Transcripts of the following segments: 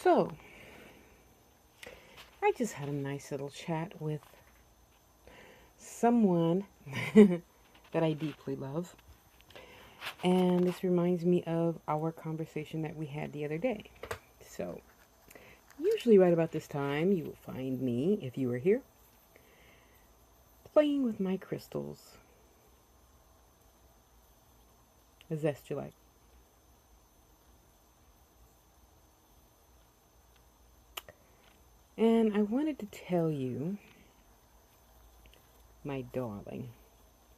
So, I just had a nice little chat with someone that I deeply love. And this reminds me of our conversation that we had the other day. So, usually right about this time, you will find me, if you are here, playing with my crystals. A zest you like. And I wanted to tell you, my darling,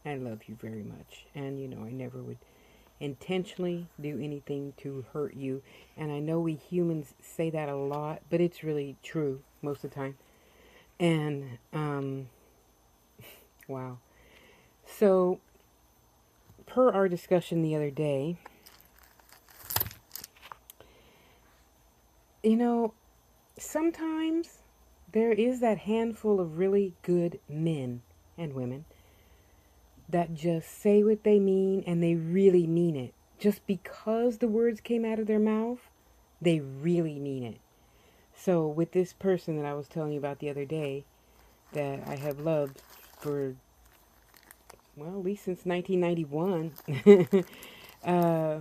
I love you very much. And you know, I never would intentionally do anything to hurt you. And I know we humans say that a lot, but it's really true most of the time. And, wow. So, per our discussion the other day, you know, sometimes there is that handful of really good men and women that just say what they mean and they really mean it. Just because the words came out of their mouth, they really mean it. So with this person that I was telling you about the other day that I have loved for, well, at least since 1991, uh,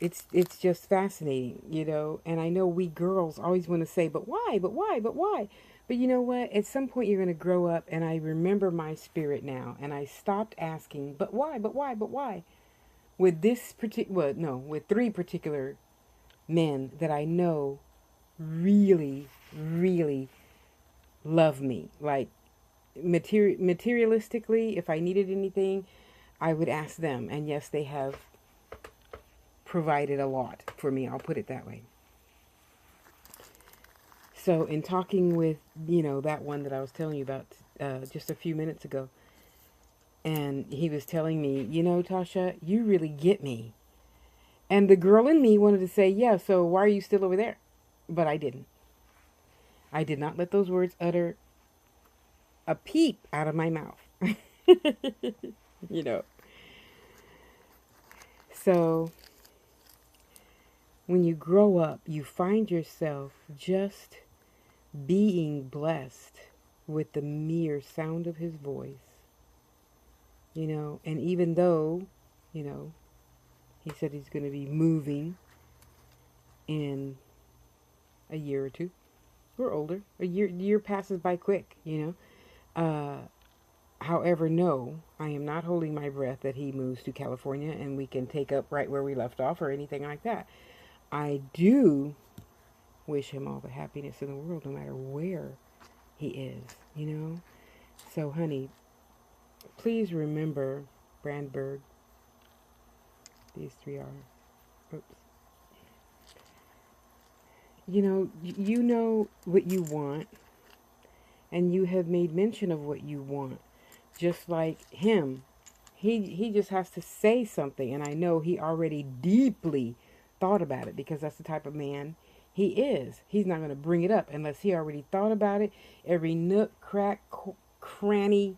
it's just fascinating, you know. And I know we girls always want to say, but why, but why, but why? But you know what? At some point you're going to grow up, and I remember my spirit now, and I stopped asking, but why, but why, but why? With this particular, well, no, with three particular men that I know really, really love me. Like materialistically, if I needed anything, I would ask them. And yes, they have provided a lot for me. I'll put it that way. So in talking with, you know, that one that I was telling you about just a few minutes ago, and he was telling me, you know, Tasha, you really get me. And the girl in me wanted to say, yeah, so why are you still over there? But I didn't. I did not let those words utter a peep out of my mouth. You know. So when you grow up, you find yourself just being blessed with the mere sound of his voice. You know, and even though, you know, he said he's going to be moving in a year or two. We're older. A year passes by quick, you know. However, no, I am not holding my breath that he moves to California and we can take up right where we left off or anything like that. I do wish him all the happiness in the world, no matter where he is, you know. So, honey, please remember Brandberg. These three are. Oops. You know what you want, and you have made mention of what you want. Just like him, he just has to say something, and I know he already deeply thought about it because that's the type of man he is. He's not going to bring it up unless he already thought about it. Every nook, crack, cranny,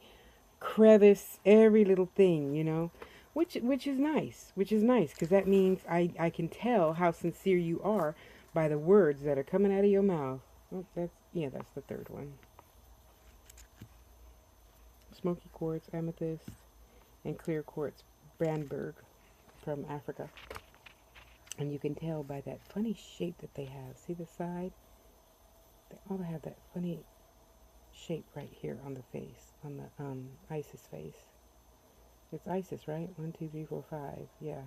crevice, every little thing, you know, which is nice, because that means I can tell how sincere you are by the words that are coming out of your mouth. Oh, that's the third one. Smoky quartz, amethyst, and clear quartz, Brandberg from Africa. And you can tell by that funny shape that they have. See the side? They all have that funny shape right here on the face, on the Isis face. It's Isis, right? 1, 2, 3, 4, 5. Yeah.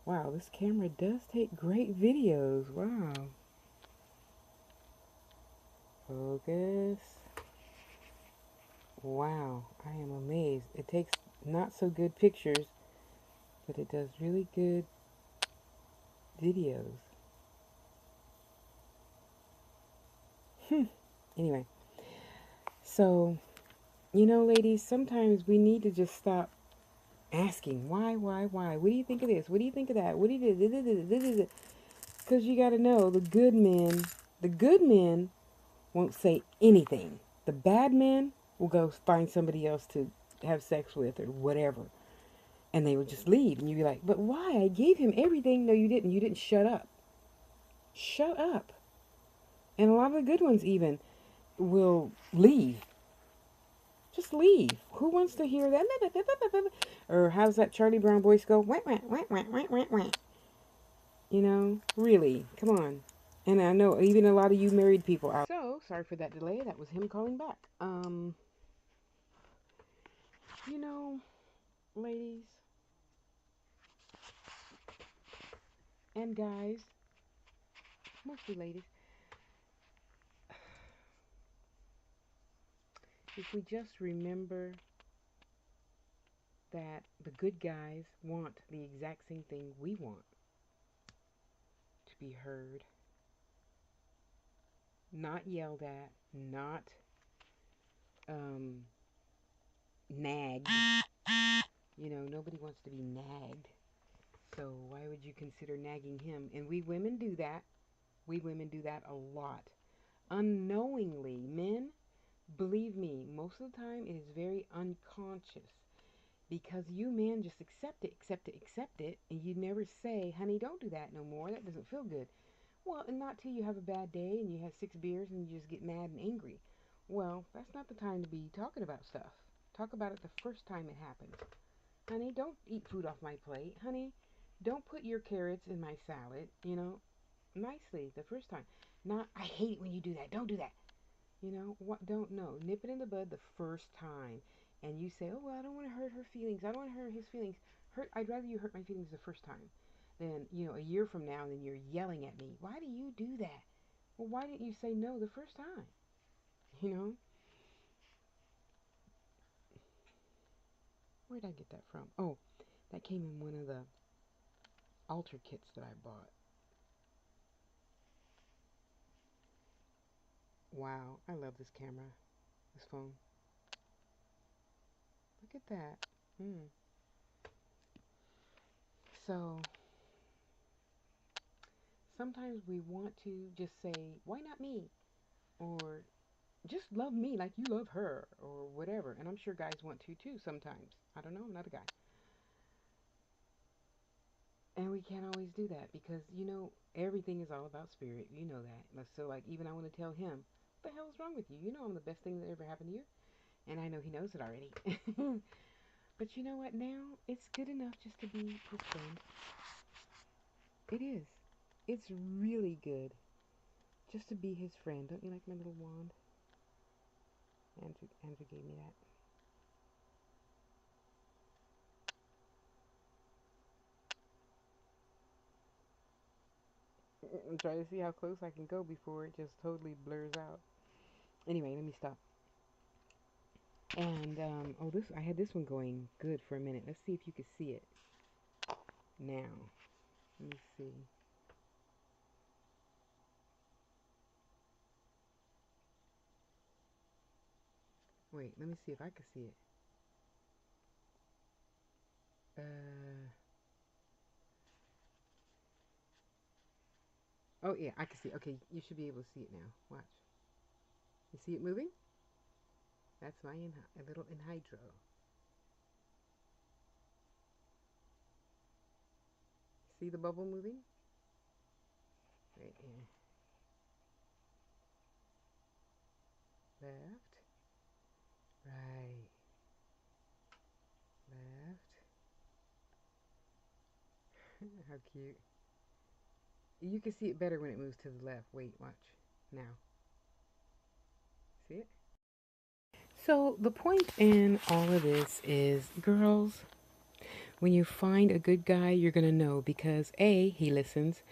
Wow, this camera does take great videos. Wow. Focus. Wow, I am amazed. It takes not so good pictures, but it does really good videos. Anyway, so, you know, ladies, sometimes we need to just stop asking why. What do you think of this? What do you think of that? What do you do? Because you got to know the good men won't say anything. The bad men will go find somebody else to have sex with or whatever. And they will just leave. And you'll be like, but why? I gave him everything. No, you didn't. You didn't shut up. shut up. And a lot of the good ones even will leave. Just leave. Who wants to hear that? Or how's that Charlie Brown voice go? Wah, wah, wah, wah, wah, wah, wah. You know, really, come on. And I know even a lot of you married people out. So, sorry for that delay. That was him calling back. You know, ladies and guys, mostly ladies, if we just remember that the good guys want the exact same thing we want, to be heard, not yelled at, not um, nagged. You know, nobody wants to be nagged. So why would you consider nagging him? And we women do that. We women do that a lot. Unknowingly, men, believe me, most of the time it is very unconscious. Because you men just accept it, accept it, accept it, and you never say, honey, don't do that no more. That doesn't feel good. Well, and not till you have a bad day and you have 6 beers and you just get mad and angry. Well, that's not the time to be talking about stuff. Talk about it the first time it happens. Honey, don't eat food off my plate. Honey, don't put your carrots in my salad, you know, nicely the first time. Not, I hate it when you do that. Don't do that. You know, what? Don't know. Nip it in the bud the first time. And you say, oh, well, I don't want to hurt her feelings. I don't want to hurt his feelings. I'd rather you hurt my feelings the first time than, you know, a year from now and then you're yelling at me. Why do you do that? Well, why didn't you say no the first time? You know? Where did I get that from? Oh, that came in one of the altar kits that I bought. Wow, I love this camera, this phone. Look at that. Mm. So sometimes we want to just say, why not me? Or just love me like you love her, or whatever. And I'm sure guys want to too sometimes. I don't know, I'm not a guy. And we can't always do that because, you know, everything is all about spirit. You know that. So, like, even I want to tell him, what the hell is wrong with you? You know I'm the best thing that ever happened to you. And I know he knows it already. But you know what? Now it's good enough just to be his friend. It is. It's really good just to be his friend. Don't you like my little wand? Andrew gave me that. I'm trying to see how close I can go before it just totally blurs out. Anyway, let me stop. And oh, this I had this one going good for a minute. Let's see if you can see it now. Let me see. Wait, let me see if I can see it. Uh, oh yeah, I can see it. Okay, you should be able to see it now. Watch. You see it moving? That's my a little anhydro. See the bubble moving? Right here. Left, right, left. How cute. You can see it better when it moves to the left. Wait, watch. Now. See it? So, the point in all of this is, girls, when you find a good guy, you're going to know because A, he listens,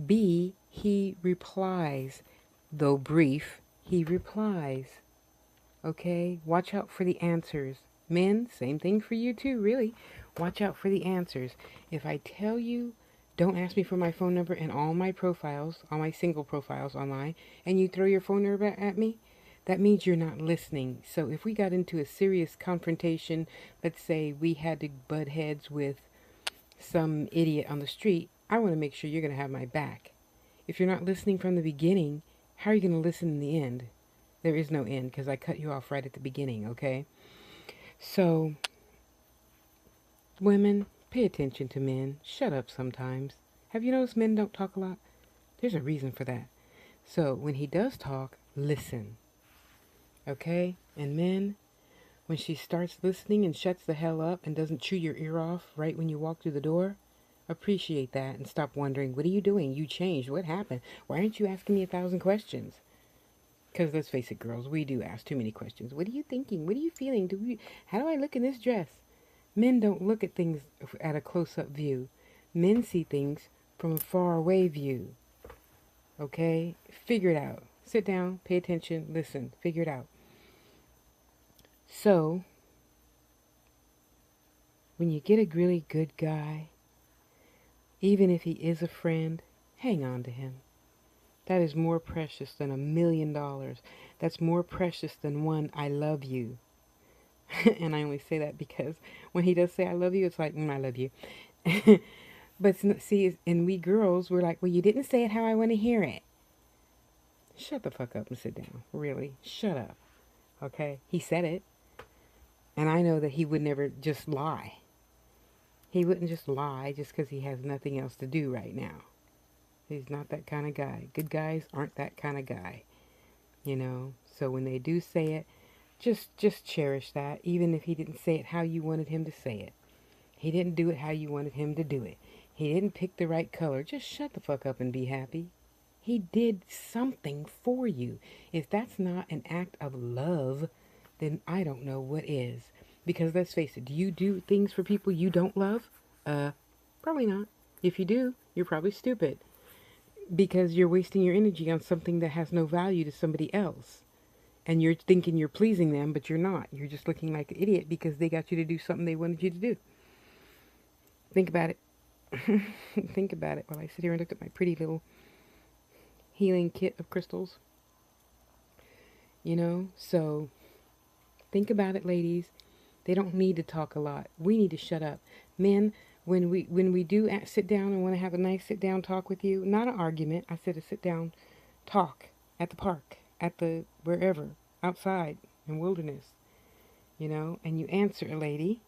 B, he replies. Though brief, he replies. Okay? Watch out for the answers. Men, same thing for you too, really. Watch out for the answers. If I tell you, don't ask me for my phone number in all my profiles, all my single profiles online, and you throw your phone number at me, that means you're not listening. So if we got into a serious confrontation, let's say we had to butt heads with some idiot on the street, I want to make sure you're going to have my back. If you're not listening from the beginning, how are you going to listen in the end? There is no end because I cut you off right at the beginning, okay? So, women, pay attention to men. Shut up sometimes. Have you noticed men don't talk a lot? There's a reason for that. So when he does talk, listen. Okay? And men, when she starts listening and shuts the hell up and doesn't chew your ear off right when you walk through the door, appreciate that and stop wondering, what are you doing? You changed. What happened? Why aren't you asking me 1,000 questions? Because let's face it, girls, we do ask too many questions. What are you thinking? What are you feeling? How do I look in this dress? Men don't look at things at a close-up view. Men see things from a far-away view. Okay? Figure it out. Sit down, pay attention, listen, figure it out. So, when you get a really good guy, even if he is a friend, hang on to him. That is more precious than $1,000,000. That's more precious than one I love you. And I only say that because when he does say I love you, it's like, I love you. But see, and we girls, we're like, well, you didn't say it how I want to hear it. Shut the fuck up and sit down. Really, shut up. Okay? He said it. And I know that he would never just lie. He wouldn't just lie just because he has nothing else to do right now. He's not that kind of guy. Good guys aren't that kind of guy. You know? So when they do say it, just cherish that. Even if he didn't say it how you wanted him to say it. He didn't do it how you wanted him to do it. He didn't pick the right color. Just shut the fuck up and be happy. He did something for you. If that's not an act of love, then I don't know what is. Because let's face it, do you do things for people you don't love? Probably not. If you do, you're probably stupid. Because you're wasting your energy on something that has no value to somebody else. And you're thinking you're pleasing them, but you're not. You're just looking like an idiot because they got you to do something they wanted you to do. Think about it. Think about it while I sit here and look at my pretty little healing kit of crystals. You know, so think about it, ladies. They don't need to talk a lot. We need to shut up. Men, when we do sit down and want to have a nice sit down talk with you, not an argument. I said a sit down talk at the park, at the wherever, outside in wilderness, you know, and you answer a lady.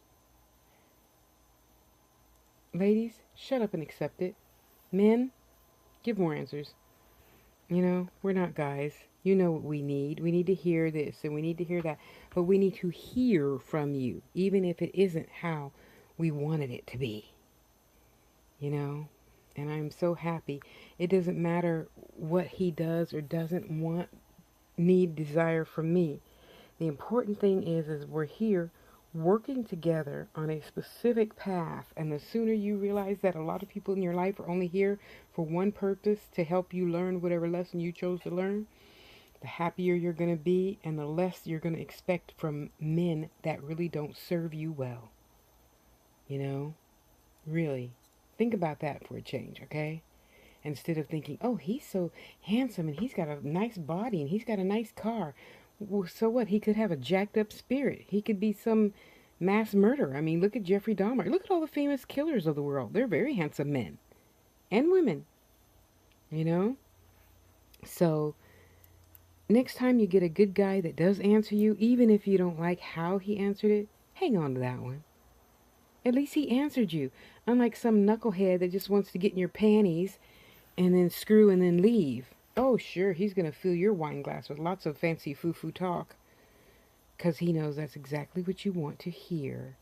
Ladies, shut up and accept it. Men, give more answers. You know, we're not guys. You know what we need. We need to hear this and we need to hear that. But we need to hear from you, even if it isn't how we wanted it to be. You know? And I'm so happy. It doesn't matter what he does or doesn't want, need, desire from me. The important thing is we're here working together on a specific path. And the sooner you realize that a lot of people in your life are only here for one purpose, to help you learn whatever lesson you chose to learn, the happier you're going to be and the less you're going to expect from men that really don't serve you well. You know? Really. Think about that for a change, okay? Instead of thinking, oh, he's so handsome and he's got a nice body and he's got a nice car. Well, so what? He could have a jacked up spirit. He could be some mass murderer. I mean, look at Jeffrey Dahmer. Look at all the famous killers of the world. They're very handsome men and women, you know? So next time you get a good guy that does answer you, even if you don't like how he answered it, hang on to that one. At least he answered you. Unlike some knucklehead that just wants to get in your panties and then screw and then leave. Oh, sure, he's going to fill your wine glass with lots of fancy foo-foo talk. Because he knows that's exactly what you want to hear.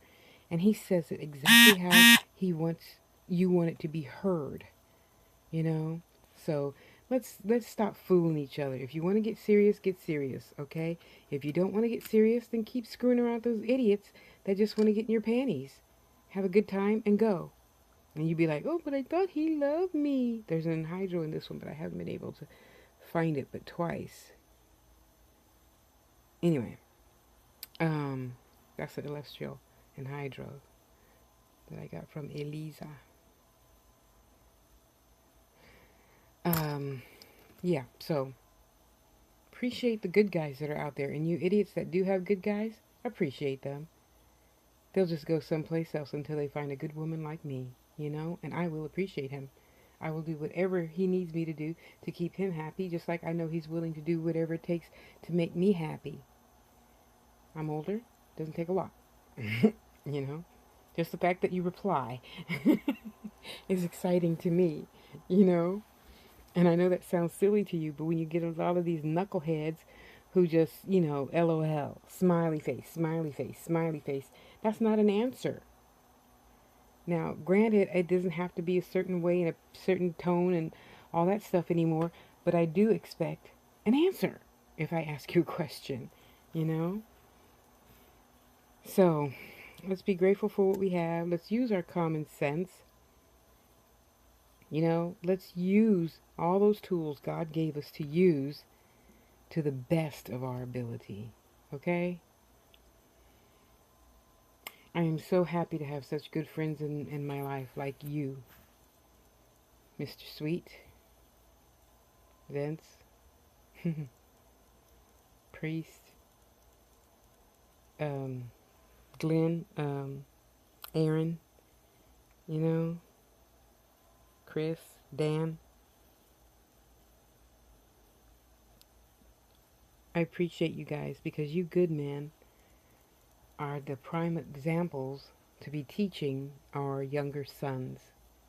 And he says it exactly how you want it to be heard. You know? So let's stop fooling each other. If you want to get serious, okay? If you don't want to get serious, then keep screwing around those idiots that just want to get in your panties. Have a good time and go. And you'd be like, oh, but I thought he loved me. There's an anhydro in this one, but I haven't been able to find it but twice. Anyway, that's the celestial anhydro that I got from Elisa. Yeah, so appreciate the good guys that are out there. And you idiots that do have good guys, appreciate them. They'll just go someplace else until they find a good woman like me, you know? And I will appreciate him. I will do whatever he needs me to do to keep him happy, just like I know he's willing to do whatever it takes to make me happy. I'm older. Doesn't take a lot. You know? Just the fact that you reply is exciting to me, you know? And I know that sounds silly to you, but when you get a lot of these knuckleheads who just, LOL, smiley face, smiley face, smiley face, that's not an answer. Now, granted, it doesn't have to be a certain way and a certain tone and all that stuff anymore, but I do expect an answer if I ask you a question, you know? So, let's be grateful for what we have. Let's use our common sense. Let's use all those tools God gave us to use to the best of our ability. Okay? I am so happy to have such good friends in my life like you, Mr. Sweet, Vince, Priest, um, Glenn, Aaron, you know, Chris, Dan. I appreciate you guys because you good men are the prime examples to be teaching our younger sons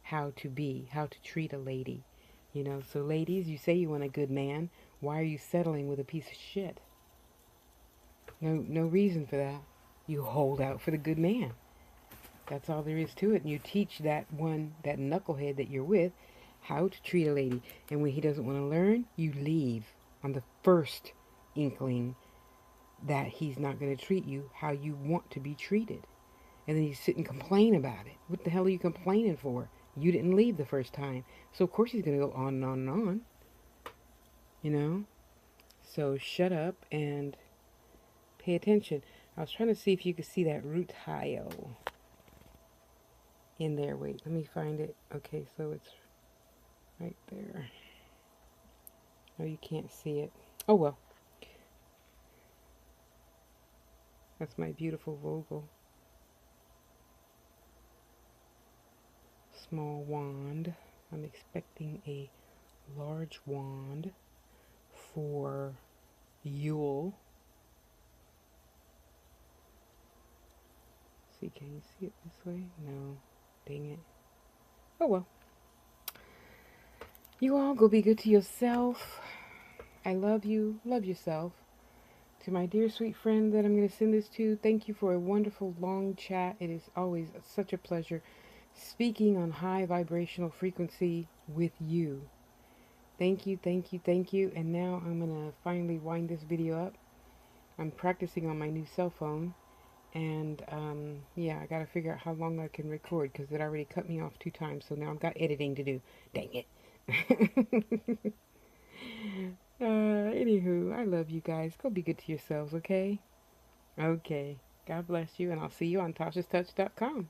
how to treat a lady. So ladies, you say you want a good man. Why are you settling with a piece of shit? No reason for that. You hold out for the good man. That's all there is to it. And you teach that knucklehead that you're with, how to treat a lady. And when he doesn't want to learn, you leave on the first inkling that he's not going to treat you how you want to be treated. And then you sit and complain about it. What the hell are you complaining for? You didn't leave the first time. So of course he's going to go on and on and on. So shut up and pay attention. I was trying to see if you could see that root tile in there. Wait, let me find it. Okay, so it's right there. Oh, you can't see it. Oh, well. That's my beautiful Vogel. Small wand. I'm expecting a large wand for youre. See, can you see it this way? No. Dang it. Oh, well. You all go be good to yourself. I love you. Love yourself. To my dear sweet friend that I'm going to send this to, thank you for a wonderful long chat. It is always such a pleasure speaking on high vibrational frequency with you. Thank you, thank you, thank you. And now I'm going to finally wind this video up. I'm practicing on my new cell phone. And yeah, I got to figure out how long I can record because it already cut me off 2 times. So now I've got editing to do. Dang it. Anywho, I love you guys. Go be good to yourselves, okay? Okay. God bless you, and I'll see you on tashastouch.com.